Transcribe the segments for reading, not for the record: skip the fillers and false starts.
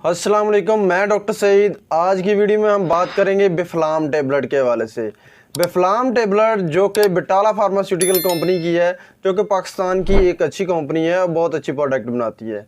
अस्सलाम वालेकुम, मैं डॉक्टर सईद। आज की वीडियो में हम बात करेंगे बिफ्लाम टेबलेट के हवाले से। बिफ्लाम टेबलेट जो कि बटाला फार्मास्यूटिकल कंपनी की है, जो कि पाकिस्तान की एक अच्छी कंपनी है और बहुत अच्छी प्रोडक्ट बनाती है।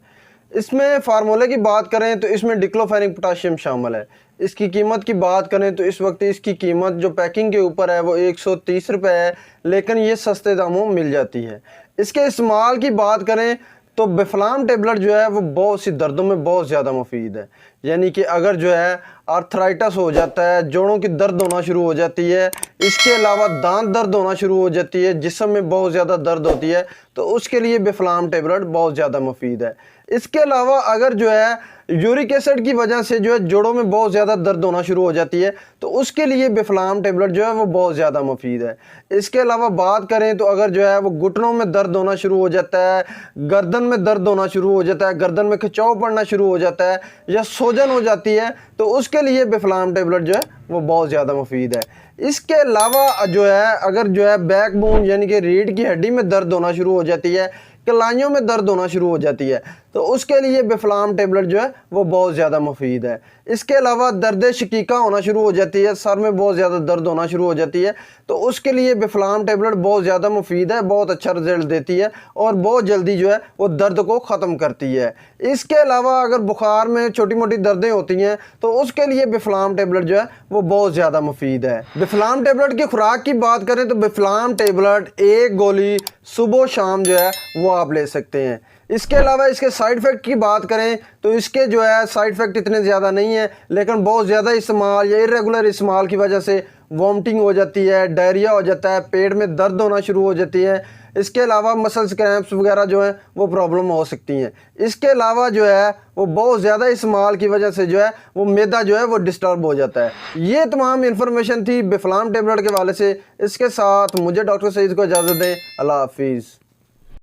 इसमें फार्मूले की बात करें तो इसमें डिक्लोफेनिक पोटाशियम शामिल है। इसकी कीमत की बात करें तो इस वक्त इसकी कीमत जो पैकिंग के ऊपर है वो 130 रुपये है, लेकिन ये सस्ते दामों में मिल जाती है। इसके इस्तेमाल की बात करें तो बिफ्लाम टेबलेट जो है वो बहुत सी दर्दों में बहुत ज़्यादा मुफीद है। यानी कि अगर जो है आर्थराइटिस हो जाता है, जोड़ों की दर्द होना शुरू हो जाती है, इसके अलावा दांत दर्द होना शुरू हो जाती है, जिस्म में बहुत ज़्यादा दर्द होती है, तो उसके लिए बिफ्लाम टेबलेट बहुत ज़्यादा मुफीद है। इसके अलावा अगर जो है यूरिक एसिड की वजह से जो है जोड़ों में बहुत ज़्यादा दर्द होना शुरू हो जाती है, तो उसके लिए बिफ्लाम टेबलेट जो है वो बहुत ज़्यादा मुफीद है। इसके अलावा बात करें तो अगर जो है वो घुटनों में दर्द होना शुरू हो जाता है, गर्दन में दर्द होना शुरू हो जाता है, गर्दन में खिंचाव पड़ना शुरू हो जाता है या सूजन हो जाती है, तो उसके लिए बिफ्लाम टेबलेट जो है वो बहुत ज़्यादा मुफीद है। इसके अलावा जो है अगर जो है बैकबोन यानी कि रीढ़ की हड्डी में दर्द होना शुरू हो जाती है, कलाइयों में दर्द होना शुरू हो जाती है, तो उसके लिए बिफ्लाम टेबलेट जो है वो बहुत ज़्यादा मुफीद है। इसके अलावा दर्द शकीका होना शुरू हो जाती है, सर में बहुत ज़्यादा दर्द होना शुरू हो जाती है, तो उसके लिए बिफ्लाम टेबलेट बहुत ज़्यादा मुफीद है, बहुत अच्छा रिजल्ट देती है और बहुत जल्दी जो है वो दर्द को ख़त्म करती है। इसके अलावा अगर बुखार में छोटी मोटी दर्दें होती हैं तो उसके लिए बिफ्लाम टेबलेट जो है वो बहुत ज़्यादा मुफीद है। बिफ्लाम टेबलेट की खुराक की बात करें तो बिफ्लाम टेबलेट एक गोली सुबह शाम जो है वो आप ले सकते हैं। इसके अलावा इसके साइड इफ़ेक्ट की बात करें तो इसके जो है साइड इफ़ेक्ट इतने ज़्यादा नहीं है, लेकिन बहुत ज़्यादा इस्तेमाल या इरेगुलर इस्तेमाल की वजह से वॉमिटिंग हो जाती है, डायरिया हो जाता है, पेट में दर्द होना शुरू हो जाती है। इसके अलावा मसल्स क्रैम्प्स वगैरह जो हैं वो प्रॉब्लम हो सकती हैं। इसके अलावा जो है वो बहुत ज़्यादा इस्तेमाल की वजह से जो है वो मैदा जो है वो डिस्टर्ब हो जाता है। ये तमाम इन्फॉर्मेशन थी बिफ्लाम टेबलेट के हवाले से। इसके साथ मुझे डॉक्टर सईद को इजाज़त दें। अल्लाह हाफिज़।